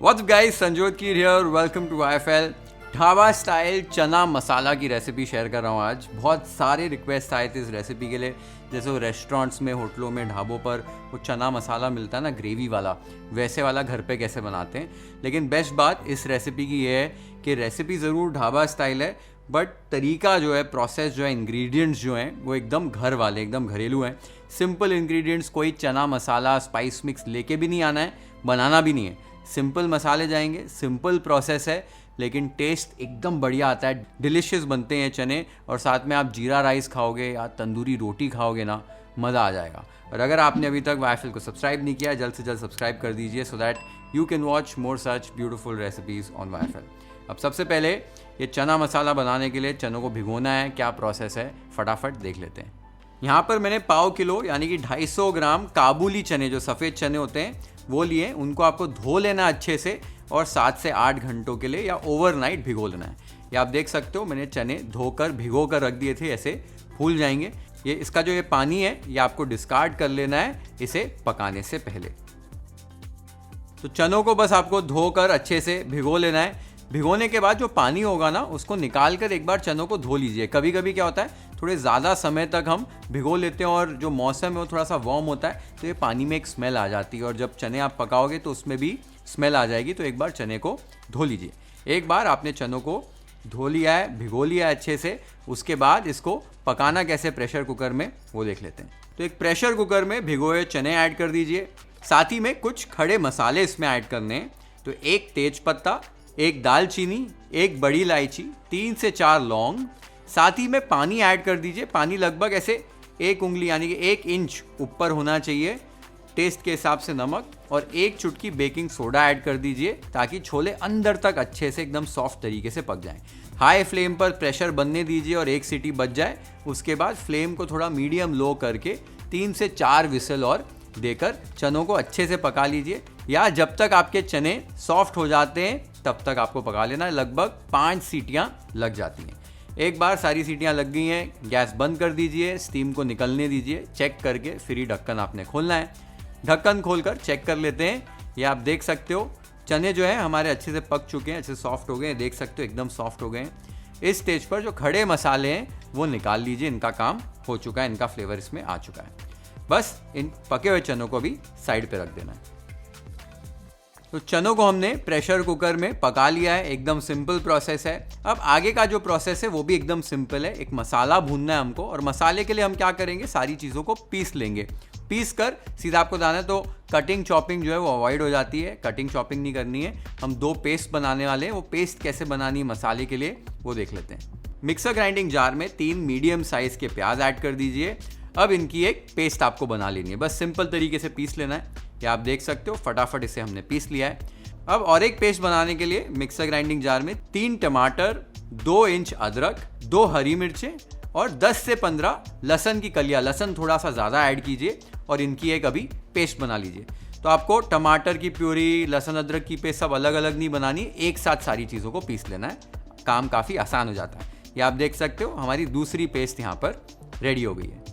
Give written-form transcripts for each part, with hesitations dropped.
What's guys, Sanjyot Keer here, welcome to IFL। Dhaba style chana masala की recipe share कर रहा हूँ आज। बहुत सारे रिक्वेस्ट आए थे इस रेसिपी के लिए, जैसे वो रेस्टोरेंट्स में, होटलों में, ढाबों पर वो चना मसाला मिलता है ना, ग्रेवी वाला, वैसे वाला घर पे कैसे बनाते हैं। लेकिन बेस्ट बात इस रेसिपी की ये है कि रेसिपी ज़रूर ढाबा स्टाइल है, बट तरीका जो है, प्रोसेस जो है, इंग्रेडिएंट्स जो हैं वो एकदम घर वाले, एकदम घरेलू हैं। सिंपल इंग्रेडिएंट्स, कोई चना मसाला स्पाइस मिक्स लेके भी नहीं आना है, बनाना भी नहीं है। सिंपल मसाले जाएंगे, सिंपल प्रोसेस है, लेकिन टेस्ट एकदम बढ़िया आता है। डिलीशियस बनते हैं चने, और साथ में आप जीरा राइस खाओगे या तंदूरी रोटी खाओगे ना, मज़ा आ जाएगा। और अगर आपने अभी तक IFL को सब्सक्राइब नहीं किया, जल्द से जल्द सब्सक्राइब कर दीजिए, so that you can watch more such beautiful recipes on IFL। अब सबसे पहले ये चना मसाला बनाने के लिए चनों को भिगोना है। क्या प्रोसेस है, फटाफट देख लेते हैं। यहाँ पर मैंने पाव किलो यानी कि 250 ग्राम काबुली चने, जो सफ़ेद चने होते हैं, वो लिए। उनको आपको धो लेना अच्छे से और 7 से 8 घंटों के लिए या ओवरनाइट भिगो लेना है। ये आप देख सकते हो, मैंने चने धोकर भिगो कर रख दिए थे, ऐसे फूल जाएंगे। ये इसका जो ये पानी है ये आपको डिस्कार्ड कर लेना है इसे पकाने से पहले। तो चनों को बस आपको धोकर अच्छे से भिगो लेना है। भिगोने के बाद जो पानी होगा ना, उसको निकाल कर एक बार चनों को धो लीजिए। कभी कभी क्या होता है, थोड़े ज़्यादा समय तक हम भिगो लेते हैं और जो मौसम है वो थोड़ा सा वार्म होता है, तो ये पानी में एक स्मेल आ जाती है, और जब चने आप पकाओगे तो उसमें भी स्मेल आ जाएगी। तो एक बार चने को धो लीजिए। एक बार आपने चनों को धो लिया है, भिगो लिया है अच्छे से, उसके बाद इसको पकाना कैसे प्रेशर कुकर में, वो देख लेते हैं। तो एक प्रेशर कुकर में भिगोए चने ऐड कर दीजिए, साथ ही में कुछ खड़े मसाले इसमें ऐड करने हैं। तो एक तेज पत्ता, एक दालचीनी, एक बड़ी इलायची, 3 से 4 लौंग, साथ ही में पानी ऐड कर दीजिए। पानी लगभग ऐसे 1 उंगली यानी कि 1 इंच ऊपर होना चाहिए। टेस्ट के हिसाब से नमक और 1 चुटकी बेकिंग सोडा ऐड कर दीजिए, ताकि छोले अंदर तक अच्छे से एकदम सॉफ्ट तरीके से पक जाएं। हाई फ्लेम पर प्रेशर बनने दीजिए और 1 सीटी बज जाए, उसके बाद फ्लेम को थोड़ा मीडियम लो करके 3 से 4 विसल और देकर चनों को अच्छे से पका लीजिए, या जब तक आपके चने सॉफ्ट हो जाते हैं तब तक आपको पका लेना है। लगभग 5 सीटियां लग जाती हैं। एक बार सारी सीटियां लग गई हैं, गैस बंद कर दीजिए, स्टीम को निकलने दीजिए। चेक करके फिर ही ढक्कन आपने खोलना है। ढक्कन खोलकर चेक कर लेते हैं। ये आप देख सकते हो चने जो है हमारे अच्छे से पक चुके हैं, अच्छे से सॉफ्ट हो गए हैं, देख सकते हो एकदम सॉफ्ट हो गए हैं। इस स्टेज पर जो खड़े मसाले हैं वो निकाल लीजिए, इनका काम हो चुका है, इनका फ्लेवर इसमें आ चुका है। बस इन पके हुए चनों को भी साइड पे रख देना है। तो चनों को हमने प्रेशर कुकर में पका लिया है, एकदम सिंपल प्रोसेस है। अब आगे का जो प्रोसेस है वो भी एकदम सिंपल है। एक मसाला भूनना है हमको, और मसाले के लिए हम क्या करेंगे, सारी चीज़ों को पीस लेंगे। पीस कर सीधा आपको दाना है, तो कटिंग चॉपिंग जो है वो अवॉइड हो जाती है। कटिंग चॉपिंग नहीं करनी है। हम 2 पेस्ट बनाने वाले हैं। वो पेस्ट कैसे बनानी है मसाले के लिए वो देख लेते हैं। मिक्सर ग्राइंडिंग जार में 3 मीडियम साइज़ के प्याज ऐड कर दीजिए। अब इनकी एक पेस्ट आपको बना लेनी है, बस सिंपल तरीके से पीस लेना है। ये आप देख सकते हो, फटाफट इसे हमने पीस लिया है। अब और एक पेस्ट बनाने के लिए मिक्सर ग्राइंडिंग जार में 3 टमाटर, 2 इंच अदरक, 2 हरी मिर्चें और 10 से 15 लहसुन की कलियां, लहसुन थोड़ा सा ज़्यादा ऐड कीजिए, और इनकी एक अभी पेस्ट बना लीजिए। तो आपको टमाटर की प्यूरी, लहसुन अदरक की पेस्ट सब अलग अलग नहीं बनानी, एक साथ सारी चीज़ों को पीस लेना है। काम काफ़ी आसान हो जाता है। ये आप देख सकते हो हमारी दूसरी पेस्ट यहाँ पर रेडी हो गई है।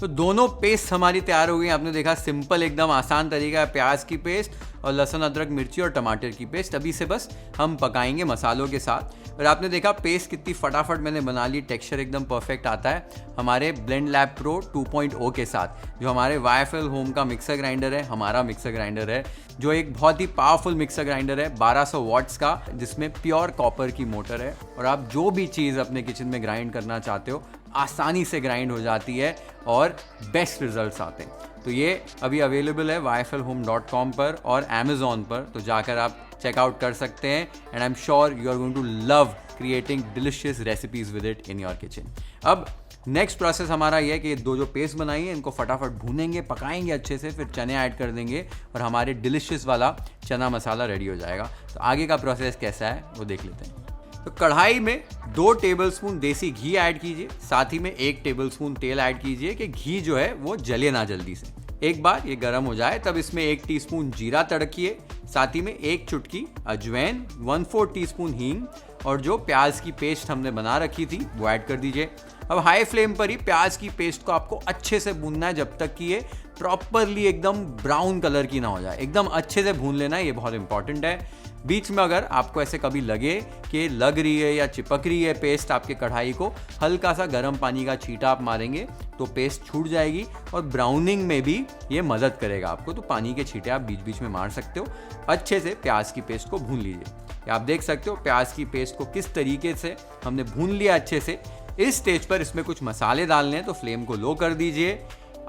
तो दोनों पेस्ट हमारी तैयार हो गई। आपने देखा, सिंपल एकदम आसान तरीका है। प्याज की पेस्ट और लहसुन अदरक मिर्ची और टमाटर की पेस्ट। अभी से बस हम पकाएंगे मसालों के साथ। और आपने देखा पेस्ट कितनी फटाफट मैंने बना ली, टेक्सचर एकदम परफेक्ट आता है हमारे ब्लेंड लैब प्रो 2.0 के साथ, जो हमारे YFL होम का मिक्सर ग्राइंडर है, हमारा मिक्सर ग्राइंडर है, जो एक बहुत ही पावरफुल मिक्सर ग्राइंडर है, 1200 वॉट्स का, जिसमें प्योर कॉपर की मोटर है। और आप जो भी चीज़ अपने किचन में ग्राइंड करना चाहते हो आसानी से ग्राइंड हो जाती है और बेस्ट रिजल्ट्स आते हैं। तो ये अभी अवेलेबल है yflhome.com पर और Amazon पर, तो जाकर आप चेकआउट कर सकते हैं। And I am sure you are going to love creating delicious recipes with it in your kitchen. अब नेक्स्ट प्रोसेस हमारा ये है कि 2 जो पेस्ट बनाई है इनको फटाफट भूनेंगे, पकाएंगे अच्छे से, फिर चने ऐड कर देंगे और हमारे डिलिशियस वाला चना मसाला रेडी हो जाएगा। तो आगे का प्रोसेस कैसा है वो देख लेते हैं। तो कढ़ाई में 2 टेबलस्पून देसी घी ऐड कीजिए, साथ ही में 1 टेबलस्पून तेल ऐड कीजिए कि घी जो है वो जले ना जल्दी से। एक बार ये गर्म हो जाए तब इसमें 1 टीस्पून जीरा तड़किए, साथ ही में 1 चुटकी अजवाइन, 1/4 टीस्पून हींग, और जो प्याज की पेस्ट हमने बना रखी थी वो ऐड कर दीजिए। अब हाई फ्लेम पर ही प्याज की पेस्ट को आपको अच्छे से भूनना है, जब तक कि ये प्रॉपरली एकदम ब्राउन कलर की ना हो जाए। एकदम अच्छे से भून लेना है, ये बहुत इंपॉर्टेंट है। बीच में अगर आपको ऐसे कभी लगे कि लग रही है या चिपक रही है पेस्ट आपके कढ़ाई को, हल्का सा गर्म पानी का छींटा आप मारेंगे तो पेस्ट छूट जाएगी और ब्राउनिंग में भी ये मदद करेगा आपको। तो पानी के छींटे आप बीच बीच में मार सकते हो। अच्छे से प्याज की पेस्ट को भून लीजिए। आप देख सकते हो प्याज की पेस्ट को किस तरीके से हमने भून लिया अच्छे से। इस स्टेज पर इसमें कुछ मसाले डालने हैं, तो फ्लेम को लो कर दीजिए।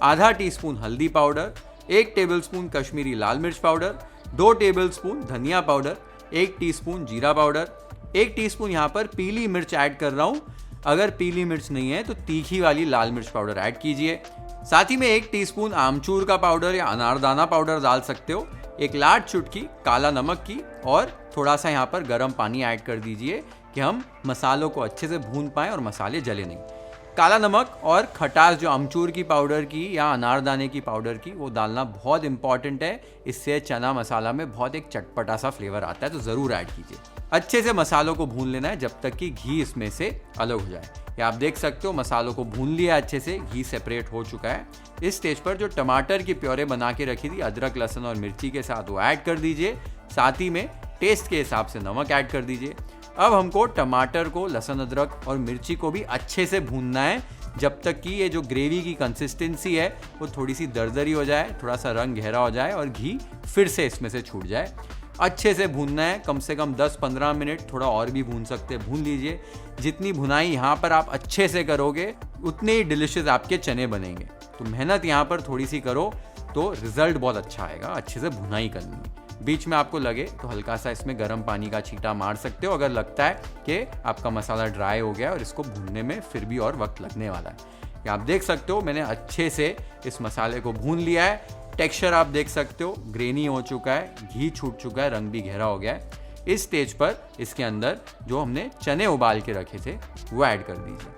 आधा टीस्पून हल्दी पाउडर, 1 टेबलस्पून कश्मीरी लाल मिर्च पाउडर, 2 टेबलस्पून धनिया पाउडर, 1 टीस्पून जीरा पाउडर, 1 टीस्पून यहाँ पर पीली मिर्च ऐड कर रहा हूँ। अगर पीली मिर्च नहीं है तो तीखी वाली लाल मिर्च पाउडर ऐड कीजिए। साथ ही में 1 टीस्पून आमचूर का पाउडर या अनारदाना पाउडर डाल सकते हो। एक लार्ज चुटकी काला नमक की और थोड़ा सा यहाँ पर गर्म पानी ऐड कर दीजिए कि हम मसालों को अच्छे से भून पाएं और मसाले जले नहीं। काला नमक और खटास जो अमचूर की पाउडर की या अनारदाने की पाउडर की वो डालना बहुत इंपॉर्टेंट है। इससे चना मसाला में बहुत एक चटपटा सा फ्लेवर आता है, तो ज़रूर ऐड कीजिए। अच्छे से मसालों को भून लेना है जब तक कि घी इसमें से अलग हो जाए। या आप देख सकते हो मसालों को भून लिया अच्छे से, घी सेपरेट हो चुका है। इस स्टेज पर जो टमाटर की प्योरे बना के रखी थी अदरक लहसुन और मिर्ची के साथ, वो ऐड कर दीजिए। साथ ही में टेस्ट के हिसाब से नमक ऐड कर दीजिए। अब हमको टमाटर को, लहसुन अदरक और मिर्ची को भी अच्छे से भूनना है जब तक कि ये जो ग्रेवी की कंसिस्टेंसी है वो थोड़ी सी दरदरी हो जाए, थोड़ा सा रंग गहरा हो जाए और घी फिर से इसमें से छूट जाए। अच्छे से भूनना है, कम से कम 10-15 मिनट, थोड़ा और भी भून सकते हैं, भून लीजिए। जितनी भुनाई यहाँ पर आप अच्छे से करोगे उतने ही डिलिशियस आपके चने बनेंगे। तो मेहनत यहाँ पर थोड़ी सी करो तो रिजल्ट बहुत अच्छा आएगा। अच्छे से भुनाई करनी है। बीच में आपको लगे तो हल्का सा इसमें गर्म पानी का छींटा मार सकते हो अगर लगता है कि आपका मसाला ड्राई हो गया और इसको भूनने में फिर भी और वक्त लगने वाला है। आप देख सकते हो मैंने अच्छे से इस मसाले को भून लिया है। टेक्सचर आप देख सकते हो ग्रेनी हो चुका है, घी छूट चुका है, रंग भी गहरा हो गया है। इस स्टेज पर इसके अंदर जो हमने चने उबाल के रखे थे वो ऐड कर दीजिए।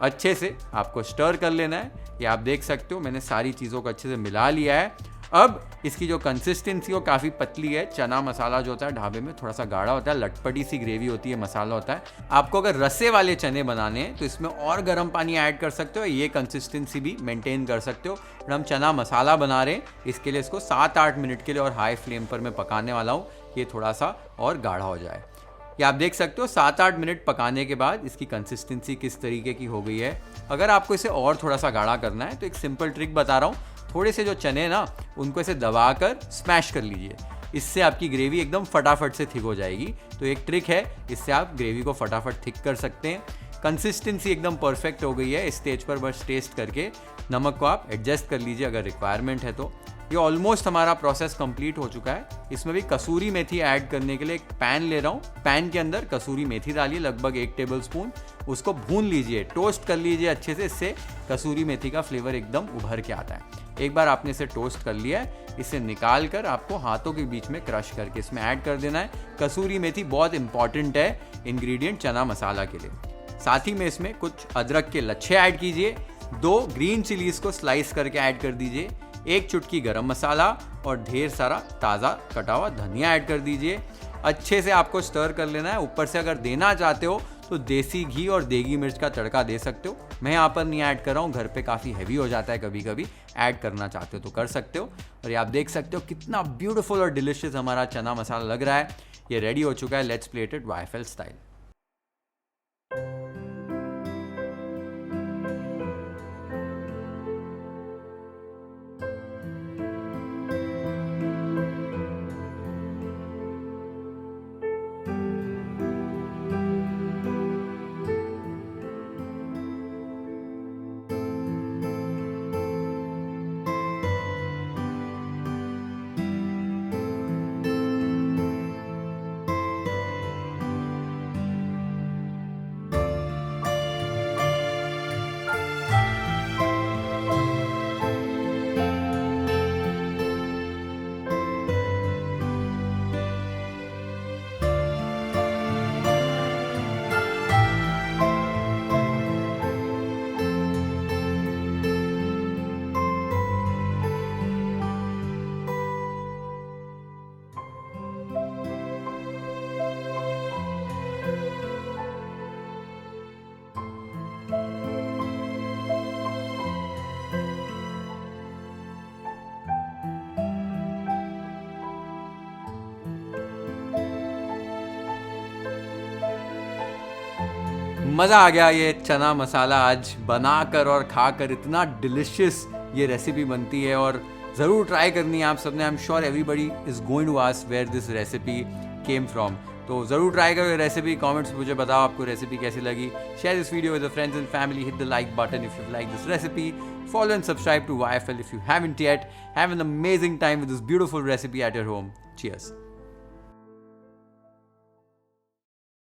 अच्छे से आपको स्टर कर लेना है। ये आप देख सकते हो मैंने सारी चीज़ों को अच्छे से मिला लिया है। अब इसकी जो कंसिस्टेंसी वो काफ़ी पतली है। चना मसाला जो होता है ढाबे में थोड़ा सा गाढ़ा होता है, लटपटी सी ग्रेवी होती है, मसाला होता है। आपको अगर रसे वाले चने बनाने हैं तो इसमें और गर्म पानी ऐड कर सकते हो, ये कंसिस्टेंसी भी मेंटेन कर सकते हो। और हम चना मसाला बना रहे हैं, इसके लिए इसको 7-8 मिनट के लिए और हाई फ्लेम पर मैं पकाने वाला हूँ, ये थोड़ा सा और गाढ़ा हो जाए। ये आप देख सकते हो 7-8 मिनट पकाने के बाद इसकी कंसिस्टेंसी किस तरीके की हो गई है। अगर आपको इसे और थोड़ा सा गाढ़ा करना है तो एक सिंपल ट्रिक बता रहा हूँ। थोड़े से जो चने ना उनको ऐसे दबाकर स्मैश कर लीजिए, इससे आपकी ग्रेवी एकदम फटाफट से थिक हो जाएगी। तो एक ट्रिक है, इससे आप ग्रेवी को फटाफट थिक कर सकते हैं। कंसिस्टेंसी एकदम परफेक्ट हो गई है। इस स्टेज पर बस टेस्ट करके नमक को आप एडजस्ट कर लीजिए अगर रिक्वायरमेंट है तो। ये ऑलमोस्ट हमारा प्रोसेस कंप्लीट हो चुका है। इसमें भी कसूरी मेथी ऐड करने के लिए एक पैन ले रहा हूँ। पैन के अंदर कसूरी मेथी डालिए, लगभग 1 टेबलस्पून। उसको भून लीजिए, टोस्ट कर लीजिए अच्छे से। इससे कसूरी मेथी का फ्लेवर एकदम उभर के आता है। एक बार आपने इसे टोस्ट कर लिया है, इसे निकाल कर आपको हाथों के बीच में क्रश करके इसमें ऐड कर देना है। कसूरी मेथी बहुत इंपॉर्टेंट है इंग्रेडिएंट चना मसाला के लिए। साथ ही में इसमें कुछ अदरक के लच्छे ऐड कीजिए। 2 ग्रीन चिलीज को स्लाइस करके ऐड कर दीजिए। 1 चुटकी गरम मसाला और ढेर सारा ताज़ा कटा हुआ धनिया ऐड कर दीजिए। अच्छे से आपको स्टर कर लेना है। ऊपर से अगर देना चाहते हो तो देसी घी और देगी मिर्च का तड़का दे सकते हो। मैं यहाँ पर नहीं ऐड कर रहा हूँ, घर पे काफ़ी हैवी हो जाता है कभी कभी। ऐड करना चाहते हो तो कर सकते हो। और ये आप देख सकते हो कितना ब्यूटीफुल और डिलिशियस हमारा चना मसाला लग रहा है। ये रेडी हो चुका है। Let's plate it YFL style. मज़ा आ गया ये चना मसाला आज बनाकर और खाकर। इतना डिलिशियस ये रेसिपी बनती है और ज़रूर ट्राई करनी है आप सबने। I am sure everybody is going to ask where this recipe came from. तो ज़रूर ट्राई करो ये रेसिपी। कमेंट्स मुझे बताओ आपको रेसिपी कैसी लगी। Share this video with friends and family. Hit the like button if you like this recipe. Follow and subscribe to YFL if you haven't yet. Have an amazing time with this beautiful recipe at your home. Cheers.